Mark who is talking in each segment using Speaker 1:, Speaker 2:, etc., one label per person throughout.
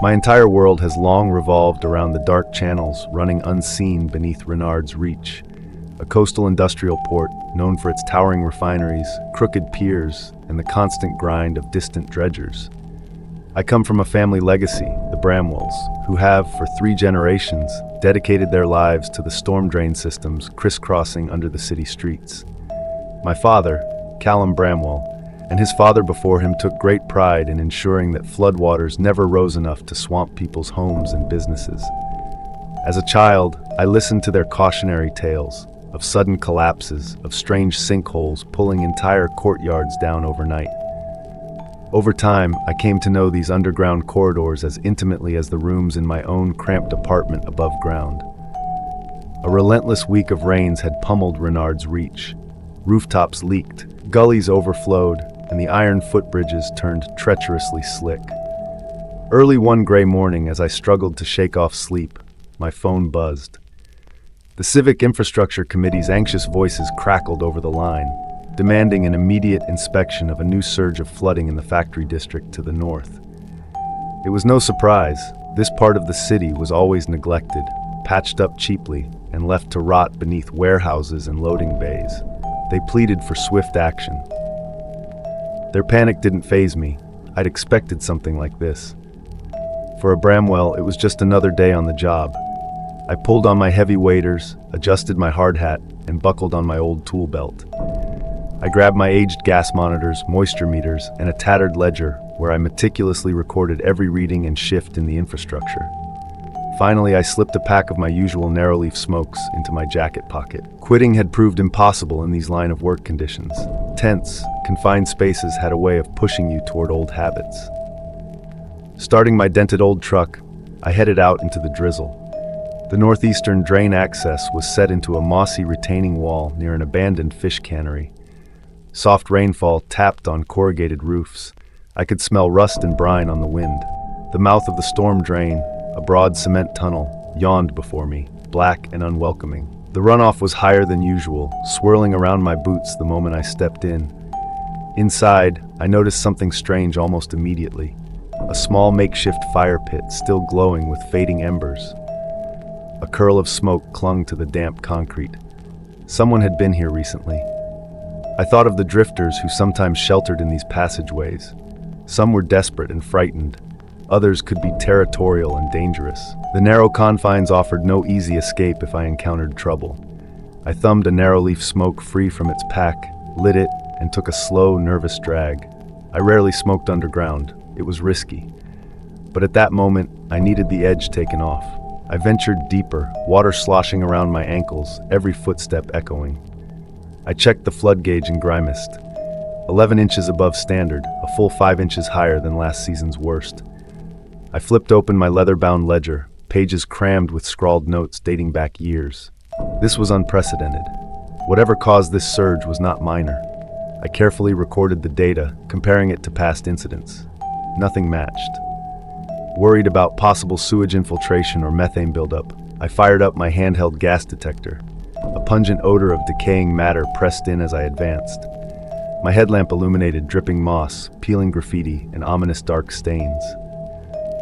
Speaker 1: My entire world has long revolved around the dark channels running unseen beneath Renard's Reach, a coastal industrial port known for its towering refineries, crooked piers, and the constant grind of distant dredgers. I come from a family legacy, the Bramwells, who have, for 3 generations, dedicated their lives to the storm drain systems crisscrossing under the city streets. My father, Callum Bramwell, and his father before him took great pride in ensuring that floodwaters never rose enough to swamp people's homes and businesses. As a child, I listened to their cautionary tales of sudden collapses, of strange sinkholes pulling entire courtyards down overnight. Over time, I came to know these underground corridors as intimately as the rooms in my own cramped apartment above ground. A relentless week of rains had pummeled Renard's Reach. Rooftops leaked, gullies overflowed, and the iron footbridges turned treacherously slick. Early one gray morning, as I struggled to shake off sleep, my phone buzzed. The Civic Infrastructure Committee's anxious voices crackled over the line, demanding an immediate inspection of a new surge of flooding in the factory district to the north. It was no surprise. This part of the city was always neglected, patched up cheaply, and left to rot beneath warehouses and loading bays. They pleaded for swift action. Their panic didn't faze me. I'd expected something like this. For a Bramwell, it was just another day on the job. I pulled on my heavy waders, adjusted my hard hat, and buckled on my old tool belt. I grabbed my aged gas monitors, moisture meters, and a tattered ledger where I meticulously recorded every reading and shift in the infrastructure. Finally, I slipped a pack of my usual narrowleaf smokes into my jacket pocket. Quitting had proved impossible in these line of work conditions. Tense, confined spaces had a way of pushing you toward old habits. Starting my dented old truck, I headed out into the drizzle. The northeastern drain access was set into a mossy retaining wall near an abandoned fish cannery. Soft rainfall tapped on corrugated roofs. I could smell rust and brine on the wind. The mouth of the storm drain, a broad cement tunnel, yawned before me, black and unwelcoming. The runoff was higher than usual, swirling around my boots the moment I stepped in. Inside, I noticed something strange almost immediately. A small makeshift fire pit still glowing with fading embers. A curl of smoke clung to the damp concrete. Someone had been here recently. I thought of the drifters who sometimes sheltered in these passageways. Some were desperate and frightened. Others could be territorial and dangerous. The narrow confines offered no easy escape if I encountered trouble. I thumbed a narrow-leaf smoke free from its pack, lit it, and took a slow, nervous drag. I rarely smoked underground. It was risky. But at that moment, I needed the edge taken off. I ventured deeper, water sloshing around my ankles, every footstep echoing. I checked the flood gauge and grimaced. 11 inches above standard, a full 5 inches higher than last season's worst. I flipped open my leather-bound ledger, pages crammed with scrawled notes dating back years. This was unprecedented. Whatever caused this surge was not minor. I carefully recorded the data, comparing it to past incidents. Nothing matched. Worried about possible sewage infiltration or methane buildup, I fired up my handheld gas detector. A pungent odor of decaying matter pressed in as I advanced. My headlamp illuminated dripping moss, peeling graffiti, and ominous dark stains.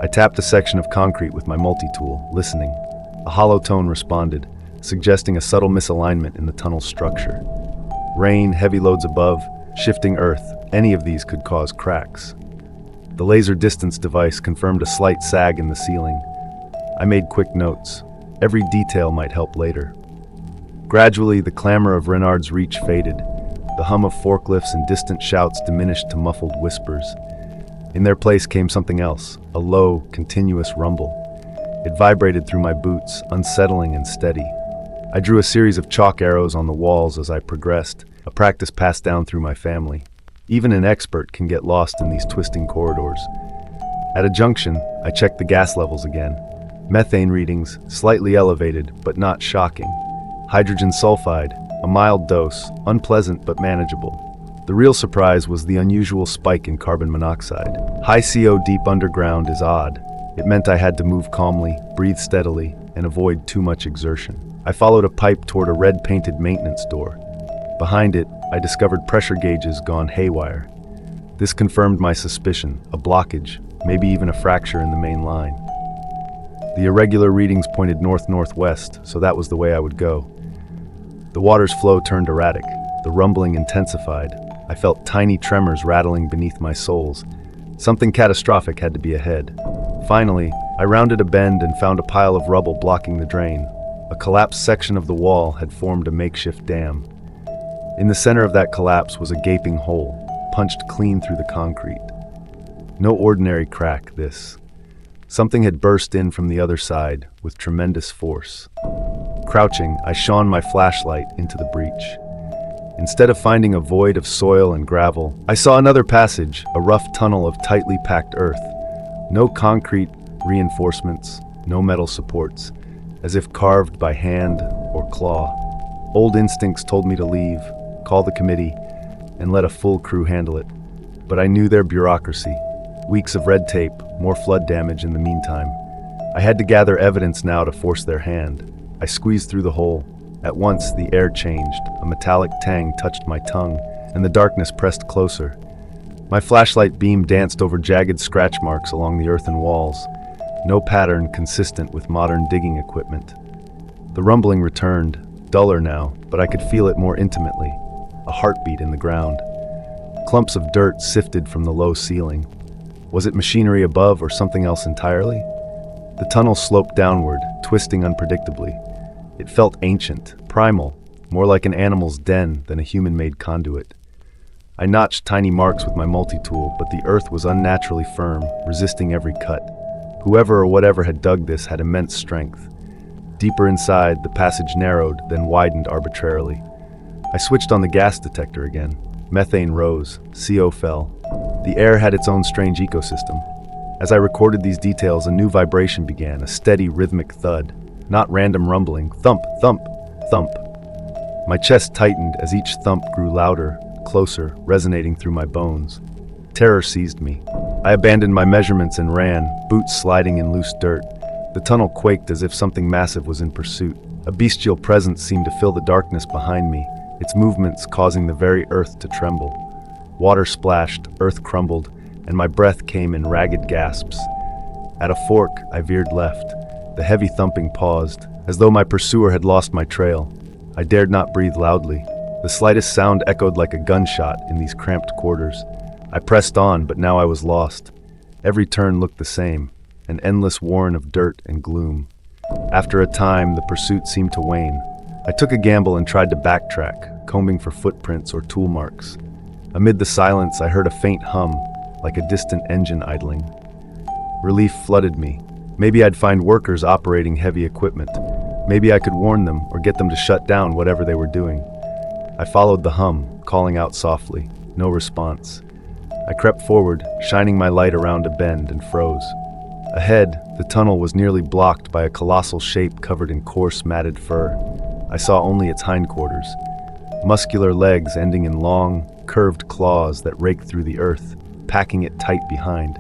Speaker 1: I tapped a section of concrete with my multi-tool, listening. A hollow tone responded, suggesting a subtle misalignment in the tunnel's structure. Rain, heavy loads above, shifting earth, any of these could cause cracks. The laser distance device confirmed a slight sag in the ceiling. I made quick notes. Every detail might help later. Gradually, the clamor of Renard's Reach faded. The hum of forklifts and distant shouts diminished to muffled whispers. In their place came something else, a low, continuous rumble. It vibrated through my boots, unsettling and steady. I drew a series of chalk arrows on the walls as I progressed, a practice passed down through my family. Even an expert can get lost in these twisting corridors. At a junction, I checked the gas levels again. Methane readings, slightly elevated, but not shocking. Hydrogen sulfide, a mild dose, unpleasant but manageable. The real surprise was the unusual spike in carbon monoxide. High CO deep underground is odd. It meant I had to move calmly, breathe steadily, and avoid too much exertion. I followed a pipe toward a red-painted maintenance door. Behind it, I discovered pressure gauges gone haywire. This confirmed my suspicion, a blockage, maybe even a fracture in the main line. The irregular readings pointed north-northwest, so that was the way I would go. The water's flow turned erratic. The rumbling intensified. I felt tiny tremors rattling beneath my soles. Something catastrophic had to be ahead. Finally, I rounded a bend and found a pile of rubble blocking the drain. A collapsed section of the wall had formed a makeshift dam. In the center of that collapse was a gaping hole, punched clean through the concrete. No ordinary crack, this. Something had burst in from the other side with tremendous force. Crouching, I shone my flashlight into the breach. Instead of finding a void of soil and gravel, I saw another passage, a rough tunnel of tightly packed earth. No concrete reinforcements, no metal supports, as if carved by hand or claw. Old instincts told me to leave, call the committee, and let a full crew handle it. But I knew their bureaucracy. Weeks of red tape, more flood damage in the meantime. I had to gather evidence now to force their hand. I squeezed through the hole. At once, the air changed. A metallic tang touched my tongue, and the darkness pressed closer. My flashlight beam danced over jagged scratch marks along the earthen walls. No pattern consistent with modern digging equipment. The rumbling returned, duller now, but I could feel it more intimately. A heartbeat in the ground. Clumps of dirt sifted from the low ceiling. Was it machinery above or something else entirely? The tunnel sloped downward, twisting unpredictably. It felt ancient, primal, more like an animal's den than a human-made conduit. I notched tiny marks with my multi-tool, but the earth was unnaturally firm, resisting every cut. Whoever or whatever had dug this had immense strength. Deeper inside, the passage narrowed, then widened arbitrarily. I switched on the gas detector again. Methane rose, CO fell. The air had its own strange ecosystem. As I recorded these details, a new vibration began, a steady rhythmic thud. Not random rumbling, thump, thump, thump. My chest tightened as each thump grew louder, closer, resonating through my bones. Terror seized me. I abandoned my measurements and ran, boots sliding in loose dirt. The tunnel quaked as if something massive was in pursuit. A bestial presence seemed to fill the darkness behind me, its movements causing the very earth to tremble. Water splashed, earth crumbled, and my breath came in ragged gasps. At a fork, I veered left. The heavy thumping paused, as though my pursuer had lost my trail. I dared not breathe loudly. The slightest sound echoed like a gunshot in these cramped quarters. I pressed on, but now I was lost. Every turn looked the same, an endless warren of dirt and gloom. After a time, the pursuit seemed to wane. I took a gamble and tried to backtrack, combing for footprints or tool marks. Amid the silence, I heard a faint hum, like a distant engine idling. Relief flooded me. Maybe I'd find workers operating heavy equipment. Maybe I could warn them or get them to shut down whatever they were doing. I followed the hum, calling out softly. No response. I crept forward, shining my light around a bend, and froze. Ahead, the tunnel was nearly blocked by a colossal shape covered in coarse, matted fur. I saw only its hindquarters. Muscular legs ending in long, curved claws that raked through the earth, packing it tight behind.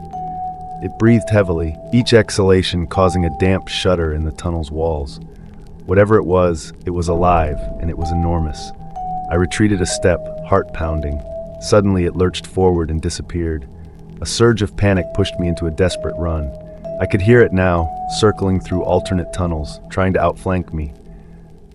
Speaker 1: It breathed heavily, each exhalation causing a damp shudder in the tunnel's walls. Whatever it was alive, and it was enormous. I retreated a step, heart pounding. Suddenly it lurched forward and disappeared. A surge of panic pushed me into a desperate run. I could hear it now, circling through alternate tunnels, trying to outflank me.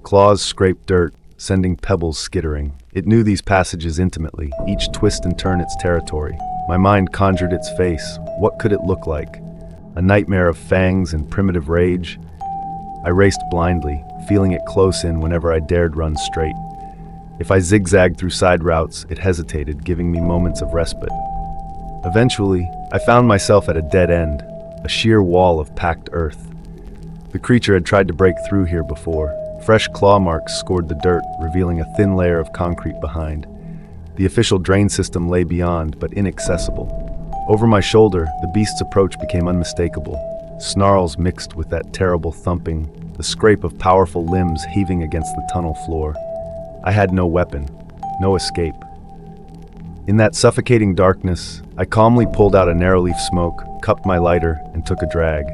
Speaker 1: Claws scraped dirt, sending pebbles skittering. It knew these passages intimately, each twist and turn its territory. My mind conjured its face. What could it look like? A nightmare of fangs and primitive rage? I raced blindly, feeling it close in whenever I dared run straight. If I zigzagged through side routes, it hesitated, giving me moments of respite. Eventually, I found myself at a dead end, a sheer wall of packed earth. The creature had tried to break through here before. Fresh claw marks scored the dirt, revealing a thin layer of concrete behind. The official drain system lay beyond, but inaccessible. Over my shoulder, the beast's approach became unmistakable. Snarls mixed with that terrible thumping, the scrape of powerful limbs heaving against the tunnel floor. I had no weapon, no escape. In that suffocating darkness, I calmly pulled out a narrow-leaf smoke, cupped my lighter, and took a drag.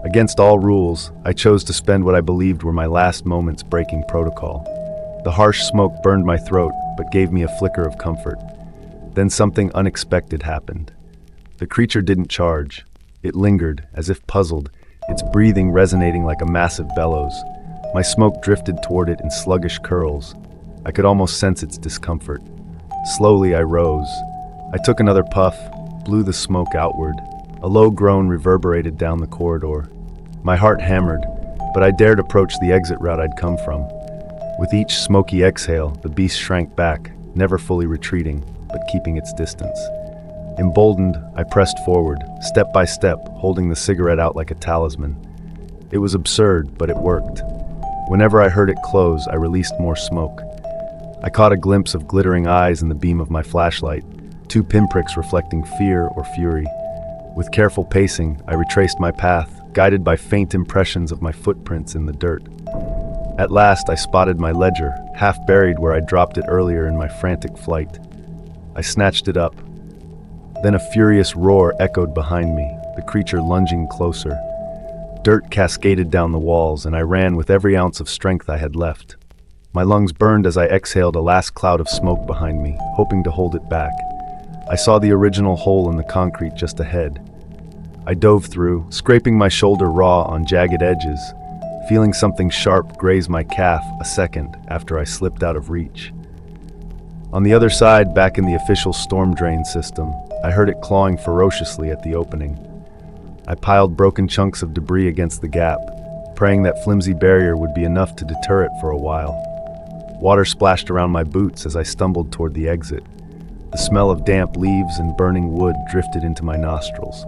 Speaker 1: Against all rules, I chose to spend what I believed were my last moments breaking protocol. The harsh smoke burned my throat, but gave me a flicker of comfort. Then something unexpected happened. The creature didn't charge. It lingered, as if puzzled, its breathing resonating like a massive bellows. My smoke drifted toward it in sluggish curls. I could almost sense its discomfort. Slowly I rose. I took another puff, blew the smoke outward. A low groan reverberated down the corridor. My heart hammered, but I dared approach the exit route I'd come from. With each smoky exhale, the beast shrank back, never fully retreating, but keeping its distance. Emboldened, I pressed forward, step by step, holding the cigarette out like a talisman. It was absurd, but it worked. Whenever I heard it close, I released more smoke. I caught a glimpse of glittering eyes in the beam of my flashlight, two pinpricks reflecting fear or fury. With careful pacing, I retraced my path, guided by faint impressions of my footprints in the dirt. At last, I spotted my ledger, half buried where I dropped it earlier in my frantic flight. I snatched it up. Then a furious roar echoed behind me, the creature lunging closer. Dirt cascaded down the walls, and I ran with every ounce of strength I had left. My lungs burned as I exhaled a last cloud of smoke behind me, hoping to hold it back. I saw the original hole in the concrete just ahead. I dove through, scraping my shoulder raw on jagged edges, feeling something sharp graze my calf a second after I slipped out of reach. On the other side, back in the official storm drain system, I heard it clawing ferociously at the opening. I piled broken chunks of debris against the gap, praying that flimsy barrier would be enough to deter it for a while. Water splashed around my boots as I stumbled toward the exit. The smell of damp leaves and burning wood drifted into my nostrils.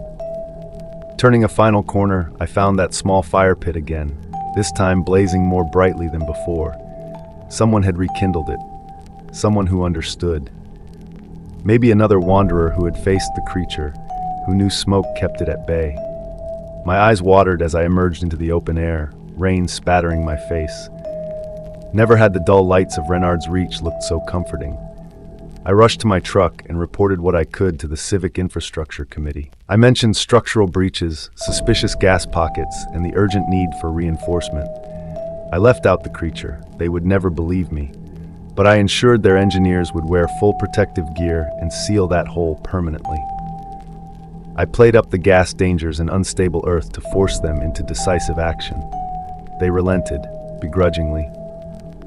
Speaker 1: Turning a final corner, I found that small fire pit again, this time blazing more brightly than before. Someone had rekindled it. Someone who understood. Maybe another wanderer who had faced the creature, who knew smoke kept it at bay. My eyes watered as I emerged into the open air, rain spattering my face. Never had the dull lights of Renard's Reach looked so comforting. I rushed to my truck and reported what I could to the Civic Infrastructure Committee. I mentioned structural breaches, suspicious gas pockets, and the urgent need for reinforcement. I left out the creature. They would never believe me. But I ensured their engineers would wear full protective gear and seal that hole permanently. I played up the gas dangers and unstable earth to force them into decisive action. They relented, begrudgingly.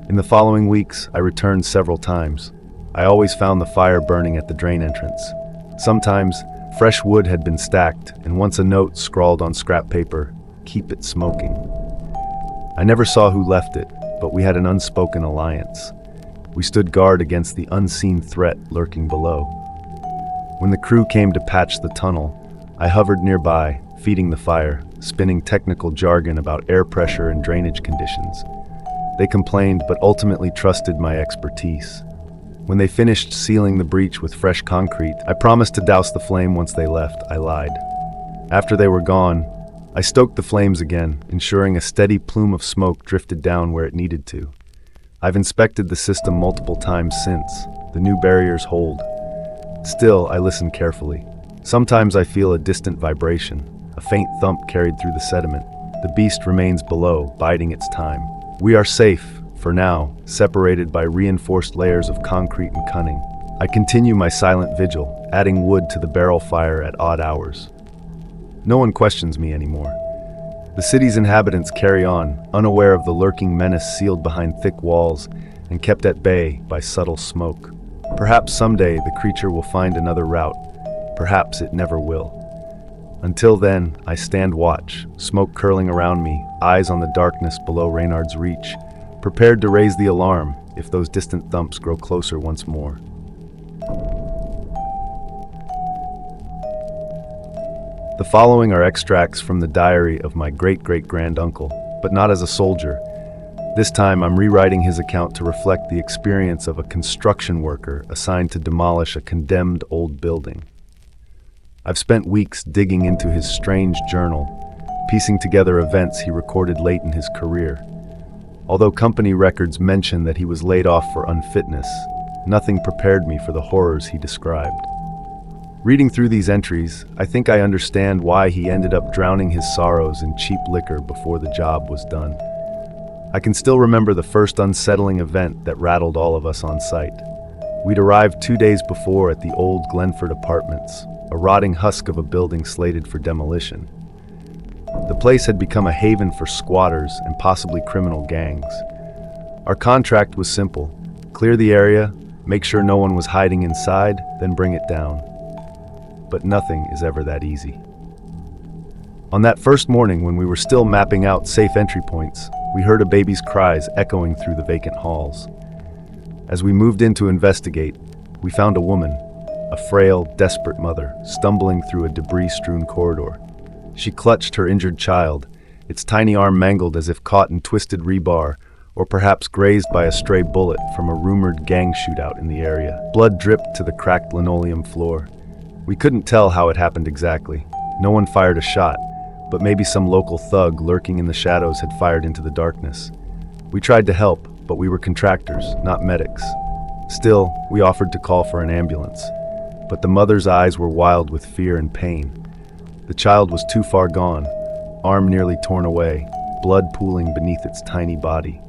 Speaker 1: In the following weeks, I returned several times. I always found the fire burning at the drain entrance. Sometimes, fresh wood had been stacked, and once a note scrawled on scrap paper, "Keep it smoking." I never saw who left it, but we had an unspoken alliance. We stood guard against the unseen threat lurking below. When the crew came to patch the tunnel, I hovered nearby, feeding the fire, spinning technical jargon about air pressure and drainage conditions. They complained but ultimately trusted my expertise. When they finished sealing the breach with fresh concrete, I promised to douse the flame once they left. I lied. After they were gone, I stoked the flames again, ensuring a steady plume of smoke drifted down where it needed to. I've inspected the system multiple times since. The new barriers hold. Still, I listen carefully. Sometimes I feel a distant vibration, a faint thump carried through the sediment. The beast remains below, biding its time. We are safe, for now, separated by reinforced layers of concrete and cunning. I continue my silent vigil, adding wood to the barrel fire at odd hours. No one questions me anymore. The city's inhabitants carry on, unaware of the lurking menace sealed behind thick walls and kept at bay by subtle smoke. Perhaps someday the creature will find another route. Perhaps it never will. Until then, I stand watch, smoke curling around me, eyes on the darkness below Reynard's Reach, prepared to raise the alarm if those distant thumps grow closer once more. The following are extracts from the diary of my great-great-granduncle, but not as a soldier. This time I'm rewriting his account to reflect the experience of a construction worker assigned to demolish a condemned old building. I've spent weeks digging into his strange journal, piecing together events he recorded late in his career. Although company records mention that he was laid off for unfitness, nothing prepared me for the horrors he described. Reading through these entries, I think I understand why he ended up drowning his sorrows in cheap liquor before the job was done. I can still remember the first unsettling event that rattled all of us on site. We'd arrived 2 days before at the old Glenford Apartments, a rotting husk of a building slated for demolition. The place had become a haven for squatters and possibly criminal gangs. Our contract was simple: clear the area, make sure no one was hiding inside, then bring it down. But nothing is ever that easy. On that first morning, when we were still mapping out safe entry points, we heard a baby's cries echoing through the vacant halls. As we moved in to investigate, we found a woman, a frail, desperate mother, stumbling through a debris-strewn corridor. She clutched her injured child, its tiny arm mangled as if caught in twisted rebar, or perhaps grazed by a stray bullet from a rumored gang shootout in the area. Blood dripped to the cracked linoleum floor. We couldn't tell how it happened exactly. No one fired a shot, but maybe some local thug lurking in the shadows had fired into the darkness. We tried to help, but we were contractors, not medics. Still, we offered to call for an ambulance. But the mother's eyes were wild with fear and pain. The child was too far gone, arm nearly torn away, blood pooling beneath its tiny body.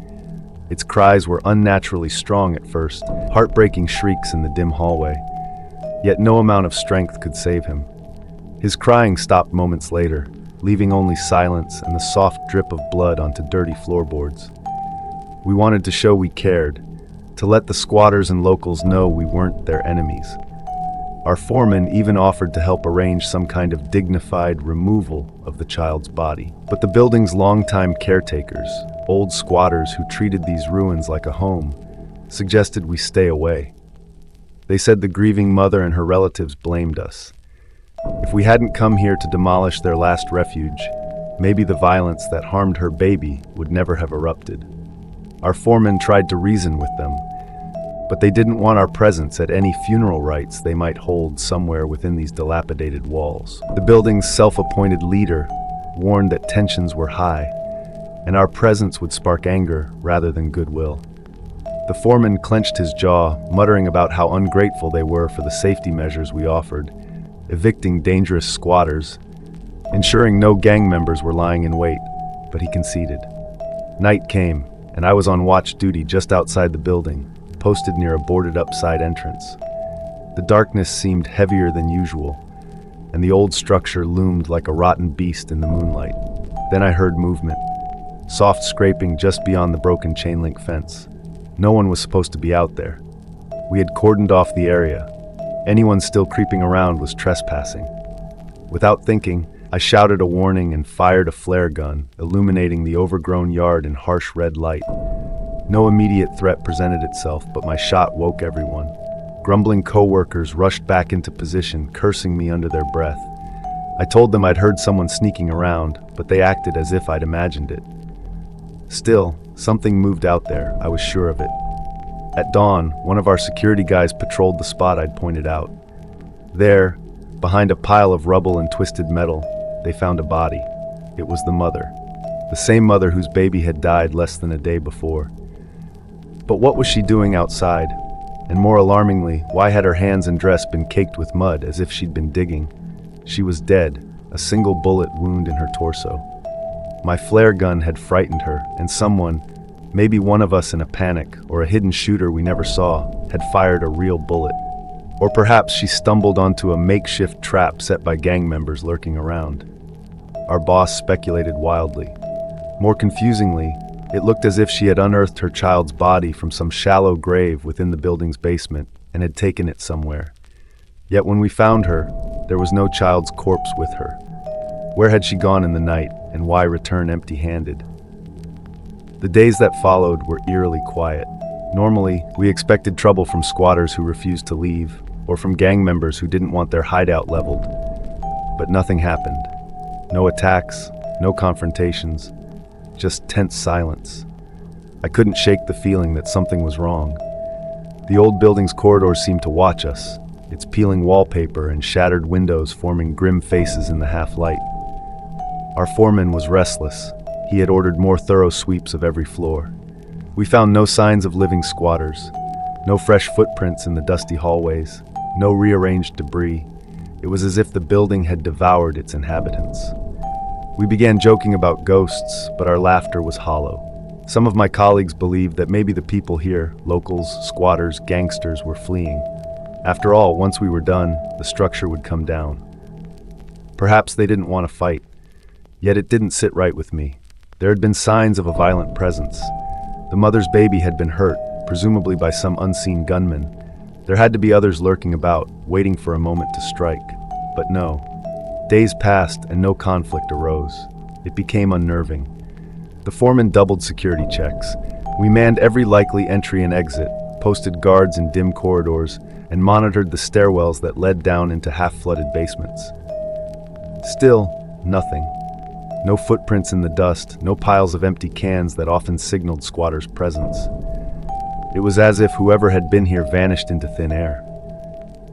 Speaker 1: Its cries were unnaturally strong at first, heartbreaking shrieks in the dim hallway. Yet no amount of strength could save him. His crying stopped moments later, leaving only silence and the soft drip of blood onto dirty floorboards. We wanted to show we cared, to let the squatters and locals know we weren't their enemies. Our foreman even offered to help arrange some kind of dignified removal of the child's body. But the building's longtime caretakers, old squatters who treated these ruins like a home, suggested we stay away. They said the grieving mother and her relatives blamed us. If we hadn't come here to demolish their last refuge, maybe the violence that harmed her baby would never have erupted. Our foreman tried to reason with them, but they didn't want our presence at any funeral rites they might hold somewhere within these dilapidated walls. The building's self-appointed leader warned that tensions were high, and our presence would spark anger rather than goodwill. The foreman clenched his jaw, muttering about how ungrateful they were for the safety measures we offered, evicting dangerous squatters, ensuring no gang members were lying in wait, but he conceded. Night came, and I was on watch duty just outside the building, posted near a boarded-up side entrance. The darkness seemed heavier than usual, and the old structure loomed like a rotten beast in the moonlight. Then I heard movement, soft scraping just beyond the broken chain-link fence. No one was supposed to be out there. We had cordoned off the area. Anyone still creeping around was trespassing. Without thinking, I shouted a warning and fired a flare gun, illuminating the overgrown yard in harsh red light. No immediate threat presented itself, but my shot woke everyone. Grumbling co-workers rushed back into position, cursing me under their breath. I told them I'd heard someone sneaking around, but they acted as if I'd imagined it. Still, something moved out there, I was sure of it. At dawn, one of our security guys patrolled the spot I'd pointed out. There, behind a pile of rubble and twisted metal, they found a body. It was the mother. The same mother whose baby had died less than a day before. But what was she doing outside? And more alarmingly, why had her hands and dress been caked with mud as if she'd been digging? She was dead, a single bullet wound in her torso. My flare gun had frightened her, and someone, maybe one of us in a panic or a hidden shooter we never saw, had fired a real bullet. Or perhaps she stumbled onto a makeshift trap set by gang members lurking around. Our boss speculated wildly. More confusingly, it looked as if she had unearthed her child's body from some shallow grave within the building's basement and had taken it somewhere. Yet when we found her, there was no child's corpse with her. Where had she gone in the night, and why return empty-handed? The days that followed were eerily quiet. Normally, we expected trouble from squatters who refused to leave, or from gang members who didn't want their hideout leveled. But nothing happened. No attacks, no confrontations, just tense silence. I couldn't shake the feeling that something was wrong. The old building's corridors seemed to watch us, its peeling wallpaper and shattered windows forming grim faces in the half-light. Our foreman was restless. He had ordered more thorough sweeps of every floor. We found no signs of living squatters, no fresh footprints in the dusty hallways, no rearranged debris. It was as if the building had devoured its inhabitants. We began joking about ghosts, but our laughter was hollow. Some of my colleagues believed that maybe the people here, locals, squatters, gangsters, were fleeing. After all, once we were done, the structure would come down. Perhaps they didn't want to fight, yet it didn't sit right with me. There had been signs of a violent presence. The mother's baby had been hurt, presumably by some unseen gunman. There had to be others lurking about, waiting for a moment to strike. But no. Days passed and no conflict arose. It became unnerving. The foreman doubled security checks. We manned every likely entry and exit, posted guards in dim corridors, and monitored the stairwells that led down into half-flooded basements. Still, nothing. No footprints in the dust, no piles of empty cans that often signaled squatters' presence. It was as if whoever had been here vanished into thin air.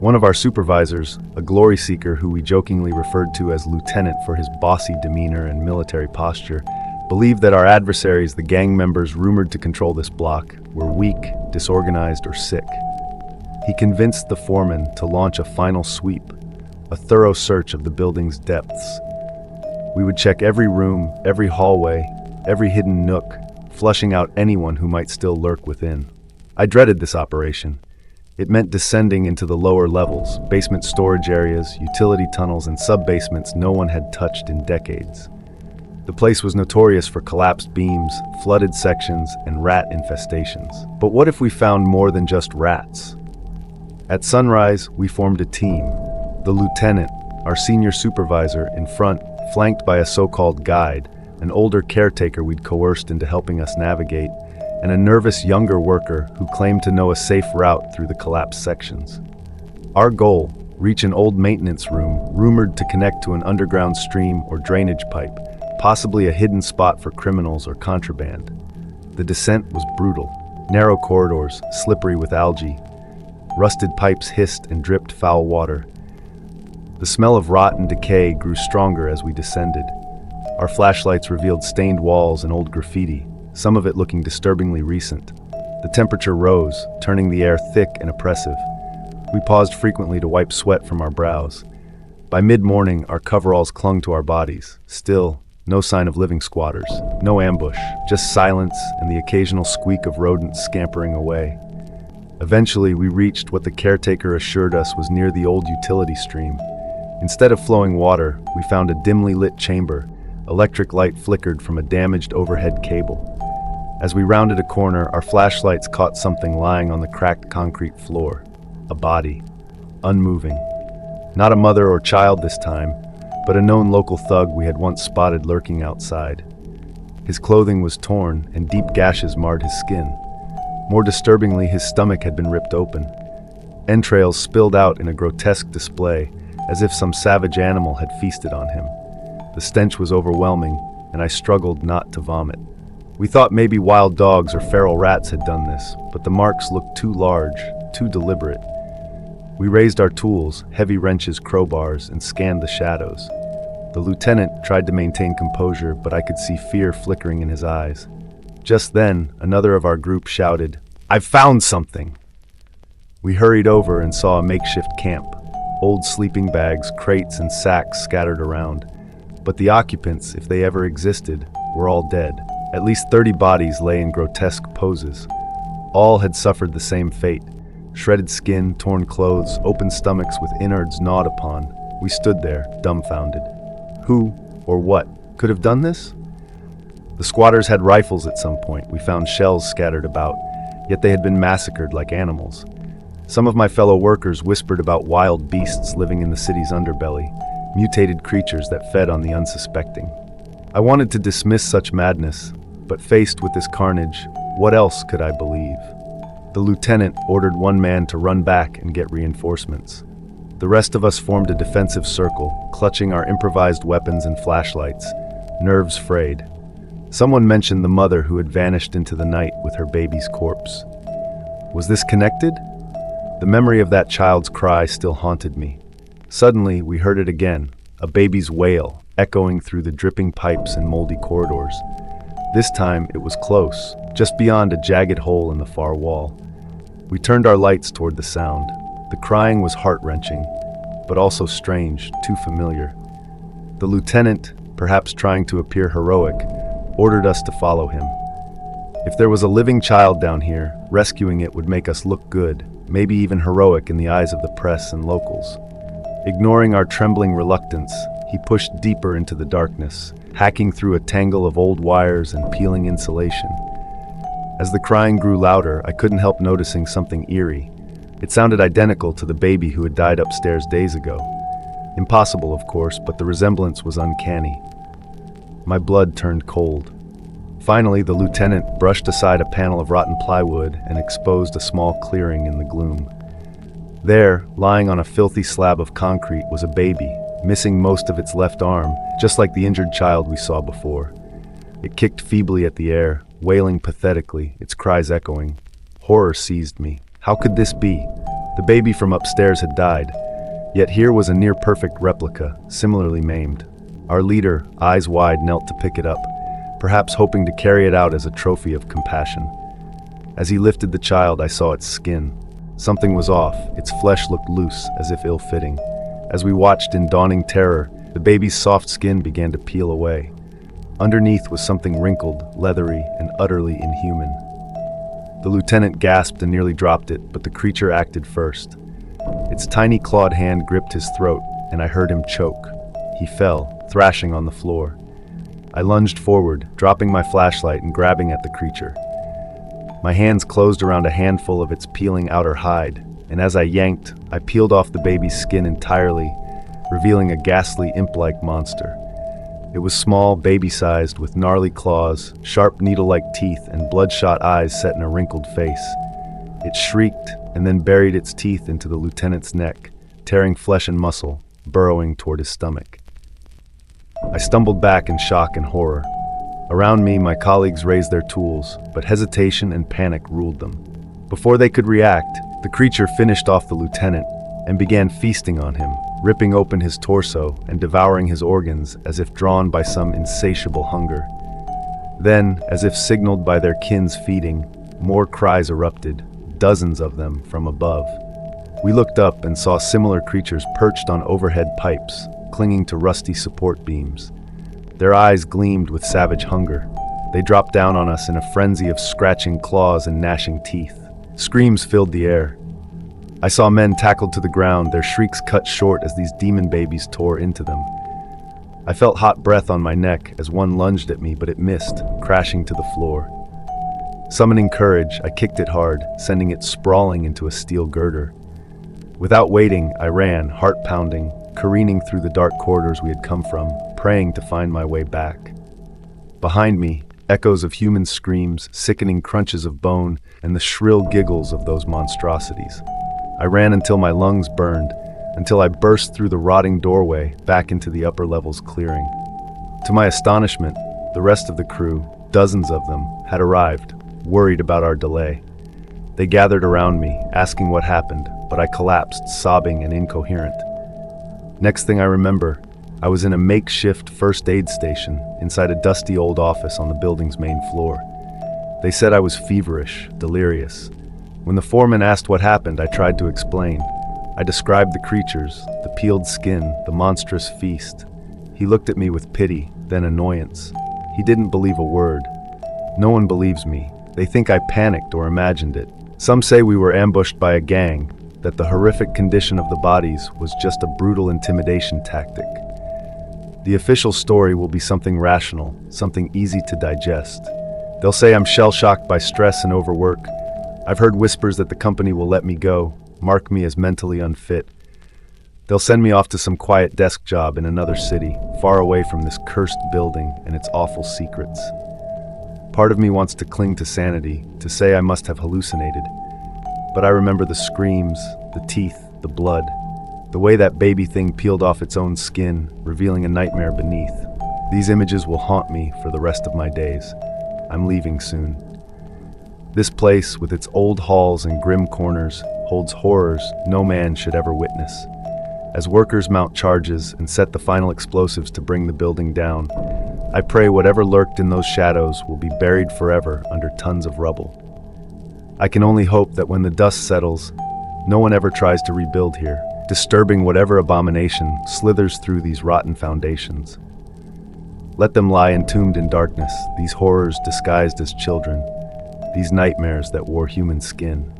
Speaker 1: One of our supervisors, a glory seeker who we jokingly referred to as Lieutenant for his bossy demeanor and military posture, believed that our adversaries, the gang members rumored to control this block, were weak, disorganized, or sick. He convinced the foreman to launch a final sweep, a thorough search of the building's depths. We would check every room, every hallway, every hidden nook, flushing out anyone who might still lurk within. I dreaded this operation. It meant descending into the lower levels, basement storage areas, utility tunnels, and sub-basements no one had touched in decades. The place was notorious for collapsed beams, flooded sections, and rat infestations. But what if we found more than just rats? At sunrise, we formed a team. The lieutenant, our senior supervisor, in front, flanked by a so-called guide, an older caretaker we'd coerced into helping us navigate, and a nervous younger worker who claimed to know a safe route through the collapsed sections. Our goal, reach an old maintenance room rumored to connect to an underground stream or drainage pipe, possibly a hidden spot for criminals or contraband. The descent was brutal. Narrow corridors, slippery with algae. Rusted pipes hissed and dripped foul water. The smell of rot and decay grew stronger as we descended. Our flashlights revealed stained walls and old graffiti, some of it looking disturbingly recent. The temperature rose, turning the air thick and oppressive. We paused frequently to wipe sweat from our brows. By mid-morning, our coveralls clung to our bodies. Still, no sign of living squatters, no ambush, just silence and the occasional squeak of rodents scampering away. Eventually, we reached what the caretaker assured us was near the old utility stream. Instead of flowing water, we found a dimly lit chamber. Electric light flickered from a damaged overhead cable. As we rounded a corner, our flashlights caught something lying on the cracked concrete floor. A body, unmoving. Not a mother or child this time, but a known local thug we had once spotted lurking outside. His clothing was torn, and deep gashes marred his skin. More disturbingly, his stomach had been ripped open. Entrails spilled out in a grotesque display, as if some savage animal had feasted on him. The stench was overwhelming, and I struggled not to vomit. We thought maybe wild dogs or feral rats had done this, but the marks looked too large, too deliberate. We raised our tools, heavy wrenches, crowbars, and scanned the shadows. The lieutenant tried to maintain composure, but I could see fear flickering in his eyes. Just then, another of our group shouted, "I've found something!" We hurried over and saw a makeshift camp. Old sleeping bags, crates, and sacks scattered around. But the occupants, if they ever existed, were all dead. At least 30 bodies lay in grotesque poses. All had suffered the same fate. Shredded skin, torn clothes, open stomachs with innards gnawed upon. We stood there, dumbfounded. Who, or what, could have done this? The squatters had rifles at some point. We found shells scattered about, yet they had been massacred like animals. Some of my fellow workers whispered about wild beasts living in the city's underbelly, mutated creatures that fed on the unsuspecting. I wanted to dismiss such madness, but faced with this carnage, what else could I believe? The lieutenant ordered one man to run back and get reinforcements. The rest of us formed a defensive circle, clutching our improvised weapons and flashlights, nerves frayed. Someone mentioned the mother who had vanished into the night with her baby's corpse. Was this connected? The memory of that child's cry still haunted me. Suddenly, we heard it again, a baby's wail, echoing through the dripping pipes and moldy corridors. This time, it was close, just beyond a jagged hole in the far wall. We turned our lights toward the sound. The crying was heart-wrenching, but also strange, too familiar. The lieutenant, perhaps trying to appear heroic, ordered us to follow him. If there was a living child down here, rescuing it would make us look good, maybe even heroic in the eyes of the press and locals. Ignoring our trembling reluctance, he pushed deeper into the darkness, hacking through a tangle of old wires and peeling insulation. As the crying grew louder, I couldn't help noticing something eerie. It sounded identical to the baby who had died upstairs days ago. Impossible, of course, but the resemblance was uncanny. My blood turned cold. Finally, the lieutenant brushed aside a panel of rotten plywood and exposed a small clearing in the gloom. There, lying on a filthy slab of concrete, was a baby, missing most of its left arm, just like the injured child we saw before. It kicked feebly at the air, wailing pathetically, its cries echoing. Horror seized me. How could this be? The baby from upstairs had died, yet here was a near-perfect replica, similarly maimed. Our leader, eyes wide, knelt to pick it up, perhaps hoping to carry it out as a trophy of compassion. As he lifted the child, I saw its skin. Something was off. Its flesh looked loose, as if ill-fitting. As we watched in dawning terror, the baby's soft skin began to peel away. Underneath was something wrinkled, leathery, and utterly inhuman. The lieutenant gasped and nearly dropped it, but the creature acted first. Its tiny clawed hand gripped his throat, and I heard him choke. He fell, thrashing on the floor. I lunged forward, dropping my flashlight and grabbing at the creature. My hands closed around a handful of its peeling outer hide, and as I yanked, I peeled off the baby's skin entirely, revealing a ghastly imp-like monster. It was small, baby-sized, with gnarly claws, sharp needle-like teeth, and bloodshot eyes set in a wrinkled face. It shrieked and then buried its teeth into the lieutenant's neck, tearing flesh and muscle, burrowing toward his stomach. I stumbled back in shock and horror. Around me, my colleagues raised their tools, but hesitation and panic ruled them. Before they could react, the creature finished off the lieutenant and began feasting on him, ripping open his torso and devouring his organs as if drawn by some insatiable hunger. Then, as if signaled by their kin's feeding, more cries erupted, dozens of them from above. We looked up and saw similar creatures perched on overhead pipes, clinging to rusty support beams. Their eyes gleamed with savage hunger. They dropped down on us in a frenzy of scratching claws and gnashing teeth. Screams filled the air. I saw men tackled to the ground, their shrieks cut short as these demon babies tore into them. I felt hot breath on my neck as one lunged at me, but it missed, crashing to the floor. Summoning courage, I kicked it hard, sending it sprawling into a steel girder. Without waiting, I ran, heart pounding, careening through the dark corridors we had come from, praying to find my way back. Behind me, echoes of human screams, sickening crunches of bone, and the shrill giggles of those monstrosities. I ran until my lungs burned, until I burst through the rotting doorway back into the upper levels clearing. To my astonishment, the rest of the crew, dozens of them, had arrived, worried about our delay. They gathered around me, asking what happened, but I collapsed, sobbing and incoherent. Next thing I remember, I was in a makeshift first aid station inside a dusty old office on the building's main floor. They said I was feverish, delirious. When the foreman asked what happened, I tried to explain. I described the creatures, the peeled skin, the monstrous feast. He looked at me with pity, then annoyance. He didn't believe a word. No one believes me. They think I panicked or imagined it. Some say we were ambushed by a gang, that the horrific condition of the bodies was just a brutal intimidation tactic. The official story will be something rational, something easy to digest. They'll say I'm shell-shocked by stress and overwork. I've heard whispers that the company will let me go, mark me as mentally unfit. They'll send me off to some quiet desk job in another city, far away from this cursed building and its awful secrets. Part of me wants to cling to sanity, to say I must have hallucinated. But I remember the screams, the teeth, the blood, the way that baby thing peeled off its own skin, revealing a nightmare beneath. These images will haunt me for the rest of my days. I'm leaving soon. This place, with its old halls and grim corners, holds horrors no man should ever witness. As workers mount charges and set the final explosives to bring the building down, I pray whatever lurked in those shadows will be buried forever under tons of rubble. I can only hope that when the dust settles, no one ever tries to rebuild here, disturbing whatever abomination slithers through these rotten foundations. Let them lie entombed in darkness, these horrors disguised as children, these nightmares that wore human skin.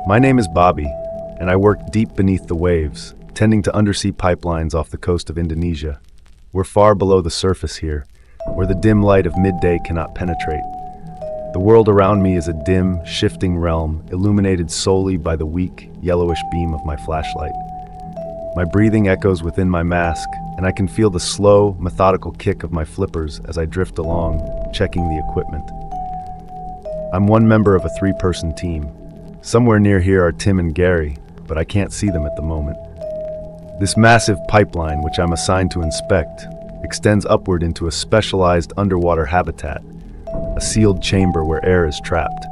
Speaker 1: My name is Bobby, and I work deep beneath the waves, tending to undersea pipelines off the coast of Indonesia. We're far below the surface here, where the dim light of midday cannot penetrate. The world around me is a dim, shifting realm, illuminated solely by the weak, yellowish beam of my flashlight. My breathing echoes within my mask, and I can feel the slow, methodical kick of my flippers as I drift along, checking the equipment. I'm one member of a three-person team. Somewhere near here are Tim and Gary, but I can't see them at the moment. This massive pipeline, which I'm assigned to inspect, extends upward into a specialized underwater habitat, a sealed chamber where air is trapped,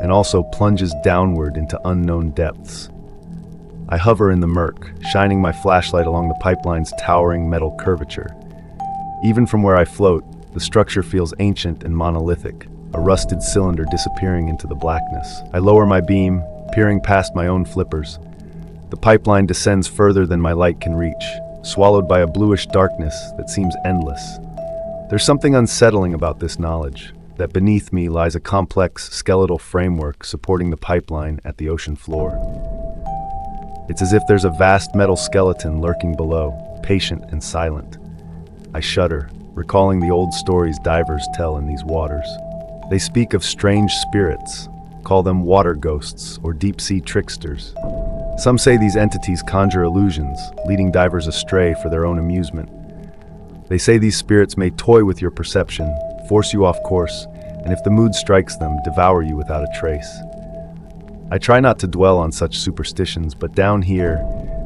Speaker 1: and also plunges downward into unknown depths. I hover in the murk, shining my flashlight along the pipeline's towering metal curvature. Even from where I float, the structure feels ancient and monolithic, a rusted cylinder disappearing into the blackness. I lower my beam, peering past my own flippers. The pipeline descends further than my light can reach, swallowed by a bluish darkness that seems endless. There's something unsettling about this knowledge, that beneath me lies a complex skeletal framework supporting the pipeline at the ocean floor. It's as if there's a vast metal skeleton lurking below, patient and silent. I shudder, recalling the old stories divers tell in these waters. They speak of strange spirits, call them water ghosts or deep-sea tricksters. Some say these entities conjure illusions, leading divers astray for their own amusement. They say these spirits may toy with your perception, force you off course, and if the mood strikes them, devour you without a trace. I try not to dwell on such superstitions, but down here,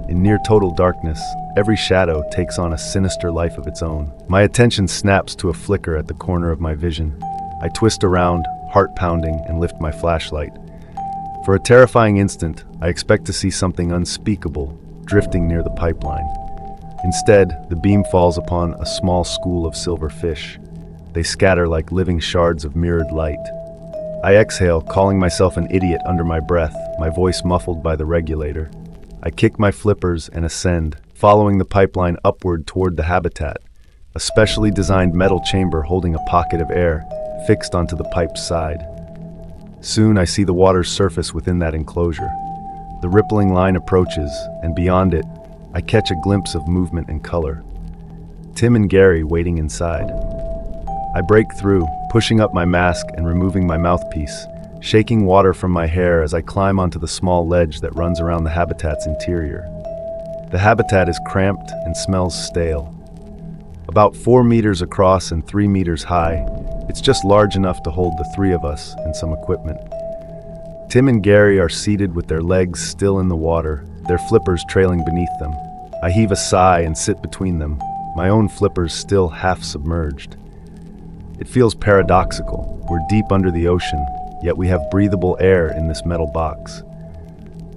Speaker 1: in near total darkness, every shadow takes on a sinister life of its own. My attention snaps to a flicker at the corner of my vision. I twist around, heart pounding, and lift my flashlight. For a terrifying instant, I expect to see something unspeakable drifting near the pipeline. Instead, the beam falls upon a small school of silver fish. They scatter like living shards of mirrored light. I exhale, calling myself an idiot under my breath, my voice muffled by the regulator. I kick my flippers and ascend, following the pipeline upward toward the habitat, a specially designed metal chamber holding a pocket of air, fixed onto the pipe's side. Soon I see the water's surface within that enclosure. The rippling line approaches, and beyond it, I catch a glimpse of movement and color. Tim and Gary waiting inside. I break through, pushing up my mask and removing my mouthpiece, shaking water from my hair as I climb onto the small ledge that runs around the habitat's interior. The habitat is cramped and smells stale. About 4 meters across and 3 meters high, it's just large enough to hold the three of us and some equipment. Tim and Gary are seated with their legs still in the water, their flippers trailing beneath them. I heave a sigh and sit between them, my own flippers still half submerged. It feels paradoxical. We're deep under the ocean, yet we have breathable air in this metal box.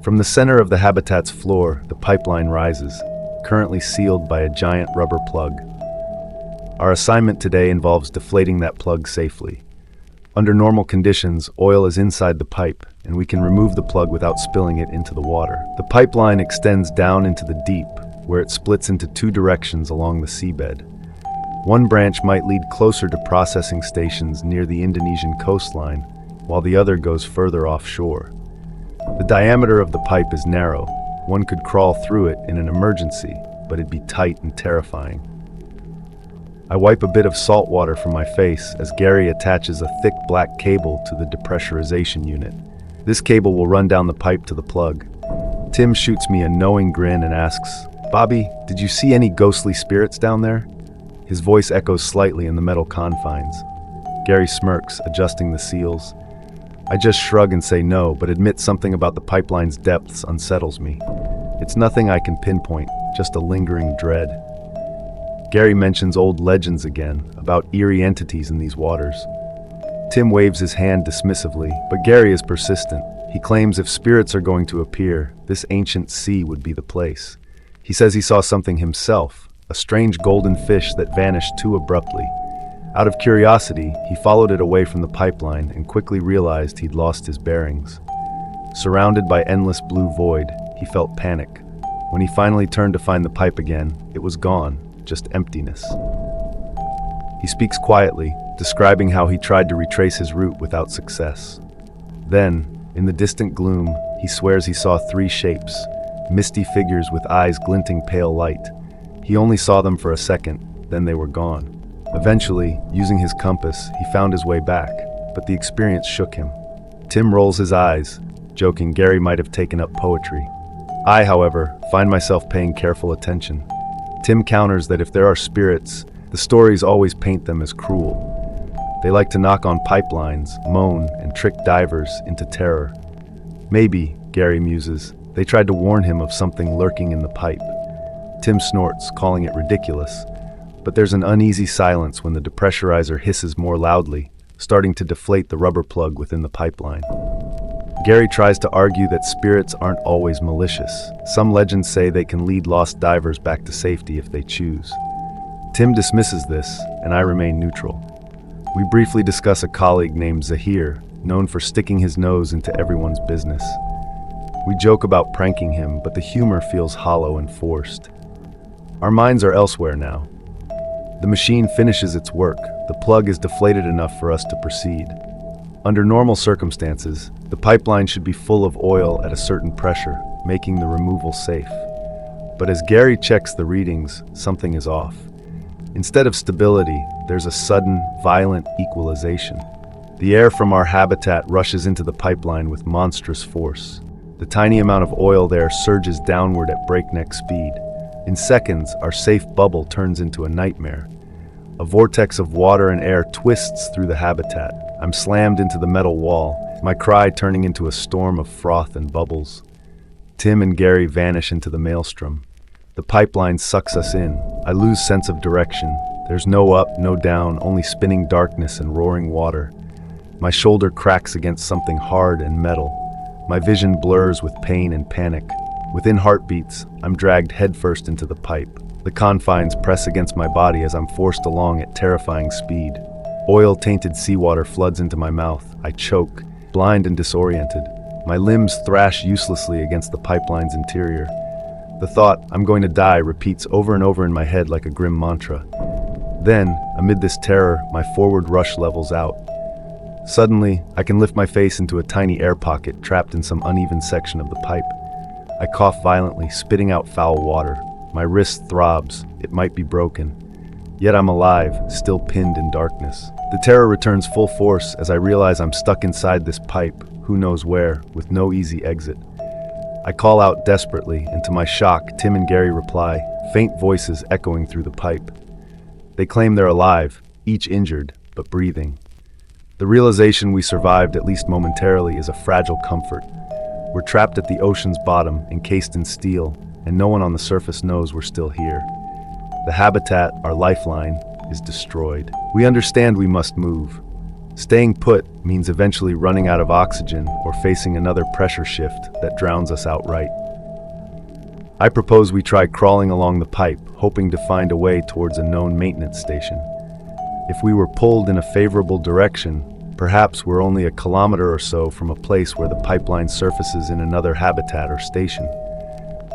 Speaker 1: From the center of the habitat's floor, the pipeline rises, currently sealed by a giant rubber plug. Our assignment today involves deflating that plug safely. Under normal conditions, oil is inside the pipe, and we can remove the plug without spilling it into the water. The pipeline extends down into the deep, where it splits into 2 directions along the seabed. One branch might lead closer to processing stations near the Indonesian coastline, while the other goes further offshore. The diameter of the pipe is narrow. One could crawl through it in an emergency, but it'd be tight and terrifying. I wipe a bit of salt water from my face as Gary attaches a thick black cable to the depressurization unit. This cable will run down the pipe to the plug. Tim shoots me a knowing grin and asks, "Bobby, did you see any ghostly spirits down there?" His voice echoes slightly in the metal confines. Gary smirks, adjusting the seals. I just shrug and say no, but admit something about the pipeline's depths unsettles me. It's nothing I can pinpoint, just a lingering dread. Gary mentions old legends again, about eerie entities in these waters. Tim waves his hand dismissively, but Gary is persistent. He claims if spirits are going to appear, this ancient sea would be the place. He says he saw something himself, a strange golden fish that vanished too abruptly. Out of curiosity, he followed it away from the pipeline and quickly realized he'd lost his bearings. Surrounded by endless blue void, he felt panic. When he finally turned to find the pipe again, it was gone, just emptiness. He speaks quietly, describing how he tried to retrace his route without success. Then, in the distant gloom, he swears he saw 3 shapes, misty figures with eyes glinting pale light. He only saw them for a second, then they were gone. Eventually, using his compass, he found his way back, but the experience shook him. Tim rolls his eyes, joking Gary might have taken up poetry. I, however, find myself paying careful attention. Tim counters that if there are spirits, the stories always paint them as cruel. They like to knock on pipelines, moan, and trick divers into terror. Maybe, Gary muses, they tried to warn him of something lurking in the pipe. Tim snorts, calling it ridiculous. But there's an uneasy silence when the depressurizer hisses more loudly, starting to deflate the rubber plug within the pipeline. Gary tries to argue that spirits aren't always malicious. Some legends say they can lead lost divers back to safety if they choose. Tim dismisses this, and I remain neutral. We briefly discuss a colleague named Zahir, known for sticking his nose into everyone's business. We joke about pranking him, but the humor feels hollow and forced. Our minds are elsewhere now. The machine finishes its work. The plug is deflated enough for us to proceed. Under normal circumstances, the pipeline should be full of oil at a certain pressure, making the removal safe. But as Gary checks the readings, something is off. Instead of stability, there's a sudden, violent equalization. The air from our habitat rushes into the pipeline with monstrous force. The tiny amount of oil there surges downward at breakneck speed. In seconds, our safe bubble turns into a nightmare. A vortex of water and air twists through the habitat. I'm slammed into the metal wall, my cry turning into a storm of froth and bubbles. Tim and Gary vanish into the maelstrom. The pipeline sucks us in. I lose sense of direction. There's no up, no down, only spinning darkness and roaring water. My shoulder cracks against something hard and metal. My vision blurs with pain and panic. Within heartbeats, I'm dragged headfirst into the pipe. The confines press against my body as I'm forced along at terrifying speed. Oil-tainted seawater floods into my mouth. I choke, blind and disoriented. My limbs thrash uselessly against the pipeline's interior. The thought, "I'm going to die," repeats over and over in my head like a grim mantra. Then, amid this terror, my forward rush levels out. Suddenly, I can lift my face into a tiny air pocket trapped in some uneven section of the pipe. I cough violently, spitting out foul water. My wrist throbs. It might be broken. Yet I'm alive, still pinned in darkness. The terror returns full force as I realize I'm stuck inside this pipe, who knows where, with no easy exit. I call out desperately, and to my shock, Tim and Gary reply, faint voices echoing through the pipe. They claim they're alive, each injured, but breathing. The realization we survived, at least momentarily, is a fragile comfort. We're trapped at the ocean's bottom, encased in steel, and no one on the surface knows we're still here. The habitat, our lifeline, is destroyed. We understand we must move. Staying put means eventually running out of oxygen or facing another pressure shift that drowns us outright. I propose we try crawling along the pipe, hoping to find a way towards a known maintenance station. If we were pulled in a favorable direction, perhaps we're only a kilometer or so from a place where the pipeline surfaces in another habitat or station.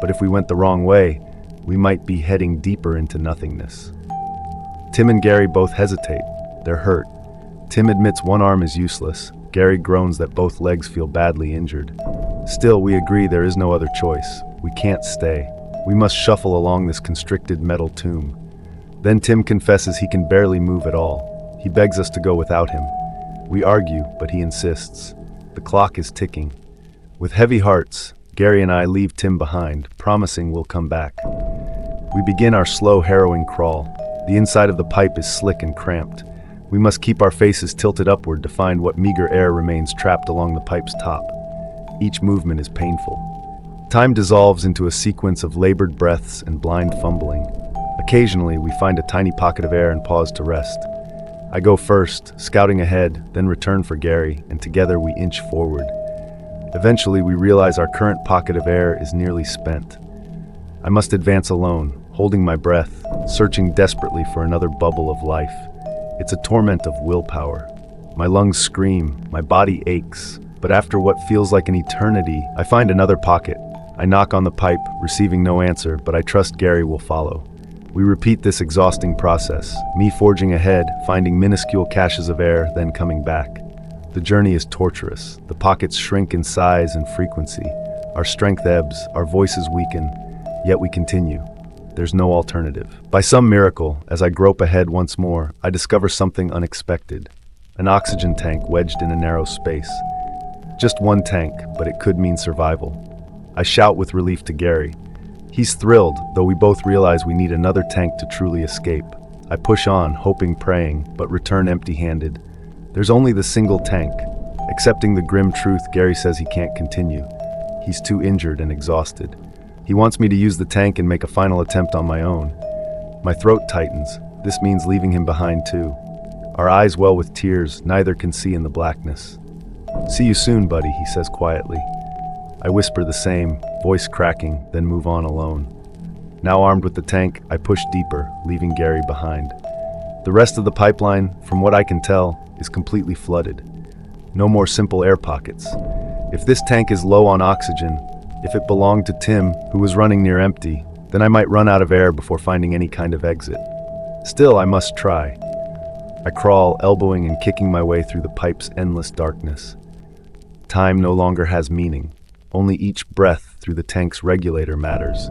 Speaker 1: But if we went the wrong way, we might be heading deeper into nothingness. Tim and Gary both hesitate. They're hurt. Tim admits one arm is useless. Gary groans that both legs feel badly injured. Still, we agree there is no other choice. We can't stay. We must shuffle along this constricted metal tomb. Then Tim confesses he can barely move at all. He begs us to go without him. We argue, but he insists. The clock is ticking. With heavy hearts, Gary and I leave Tim behind, promising we'll come back. We begin our slow, harrowing crawl. The inside of the pipe is slick and cramped. We must keep our faces tilted upward to find what meager air remains trapped along the pipe's top. Each movement is painful. Time dissolves into a sequence of labored breaths and blind fumbling. Occasionally, we find a tiny pocket of air and pause to rest. I go first, scouting ahead, then return for Gary, and together we inch forward. Eventually, we realize our current pocket of air is nearly spent. I must advance alone, holding my breath, searching desperately for another bubble of life. It's a torment of willpower. My lungs scream, my body aches, but after what feels like an eternity, I find another pocket. I knock on the pipe, receiving no answer, but I trust Gary will follow. We repeat this exhausting process, me forging ahead, finding minuscule caches of air, then coming back. The journey is torturous. The pockets shrink in size and frequency. Our strength ebbs, our voices weaken, yet we continue. There's no alternative. By some miracle, as I grope ahead once more, I discover something unexpected. An oxygen tank wedged in a narrow space. Just one tank, but it could mean survival. I shout with relief to Gary. He's thrilled, though we both realize we need another tank to truly escape. I push on, hoping, praying, but return empty-handed. There's only the single tank. Accepting the grim truth, Gary says he can't continue. He's too injured and exhausted. He wants me to use the tank and make a final attempt on my own. My throat tightens. This means leaving him behind too. Our eyes well with tears, neither can see in the blackness. "See you soon, buddy," he says quietly. I whisper the same, voice cracking, then move on alone. Now armed with the tank, I push deeper, leaving Gary behind. The rest of the pipeline, from what I can tell, is completely flooded. No more simple air pockets. If this tank is low on oxygen, if it belonged to Tim, who was running near empty, then I might run out of air before finding any kind of exit. Still, I must try. I crawl, elbowing and kicking my way through the pipe's endless darkness. Time no longer has meaning. Only each breath through the tank's regulator matters.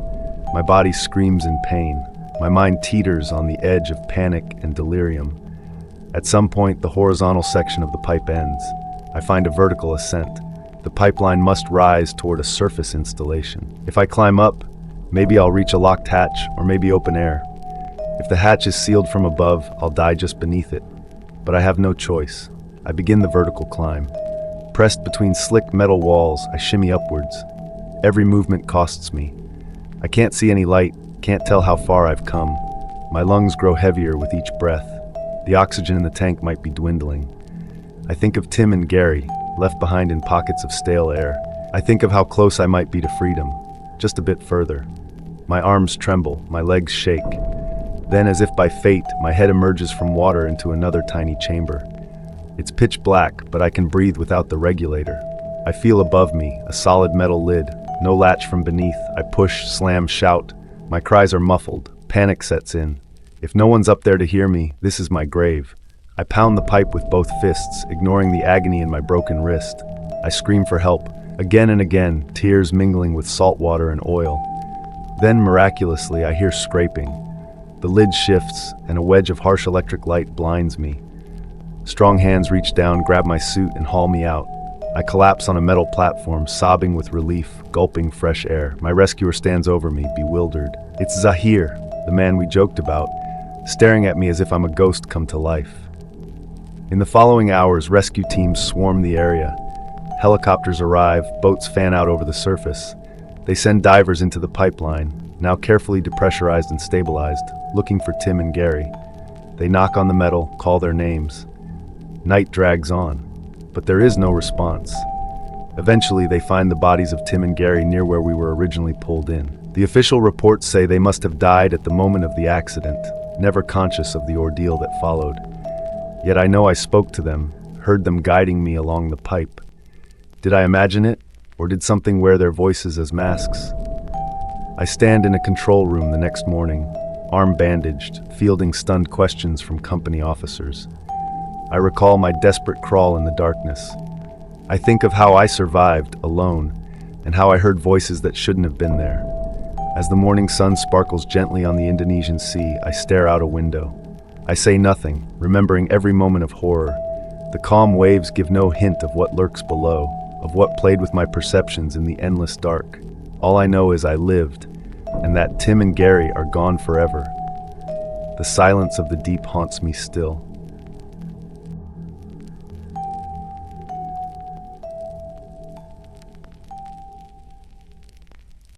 Speaker 1: My body screams in pain. My mind teeters on the edge of panic and delirium. At some point, the horizontal section of the pipe ends. I find a vertical ascent. The pipeline must rise toward a surface installation. If I climb up, maybe I'll reach a locked hatch or maybe open air. If the hatch is sealed from above, I'll die just beneath it. But I have no choice. I begin the vertical climb. Pressed between slick metal walls, I shimmy upwards. Every movement costs me. I can't see any light, can't tell how far I've come. My lungs grow heavier with each breath. The oxygen in the tank might be dwindling. I think of Tim and Gary, left behind in pockets of stale air. I think of how close I might be to freedom, just a bit further. My arms tremble, my legs shake. Then, as if by fate, my head emerges from water into another tiny chamber. It's pitch black, but I can breathe without the regulator. I feel above me, a solid metal lid, no latch from beneath. I push, slam, shout. My cries are muffled. Panic sets in. If no one's up there to hear me, this is my grave. I pound the pipe with both fists, ignoring the agony in my broken wrist. I scream for help, again and again, tears mingling with salt water and oil. Then, miraculously, I hear scraping. The lid shifts, and a wedge of harsh electric light blinds me. Strong hands reach down, grab my suit, and haul me out. I collapse on a metal platform, sobbing with relief, gulping fresh air. My rescuer stands over me, bewildered. It's Zahir, the man we joked about, staring at me as if I'm a ghost come to life. In the following hours, rescue teams swarm the area. Helicopters arrive, boats fan out over the surface. They send divers into the pipeline, now carefully depressurized and stabilized, looking for Tim and Gary. They knock on the metal, call their names. Night drags on, but there is no response. Eventually, they find the bodies of Tim and Gary near where we were originally pulled in. The official reports say they must have died at the moment of the accident, never conscious of the ordeal that followed. Yet I know I spoke to them, heard them guiding me along the pipe. Did I imagine it, or did something wear their voices as masks? I stand in a control room the next morning, arm bandaged, fielding stunned questions from company officers. I recall my desperate crawl in the darkness. I think of how I survived, alone, and how I heard voices that shouldn't have been there. As the morning sun sparkles gently on the Indonesian sea, I stare out a window. I say nothing, remembering every moment of horror. The calm waves give no hint of what lurks below, of what played with my perceptions in the endless dark. All I know is I lived, and that Tim and Gary are gone forever. The silence of the deep haunts me still.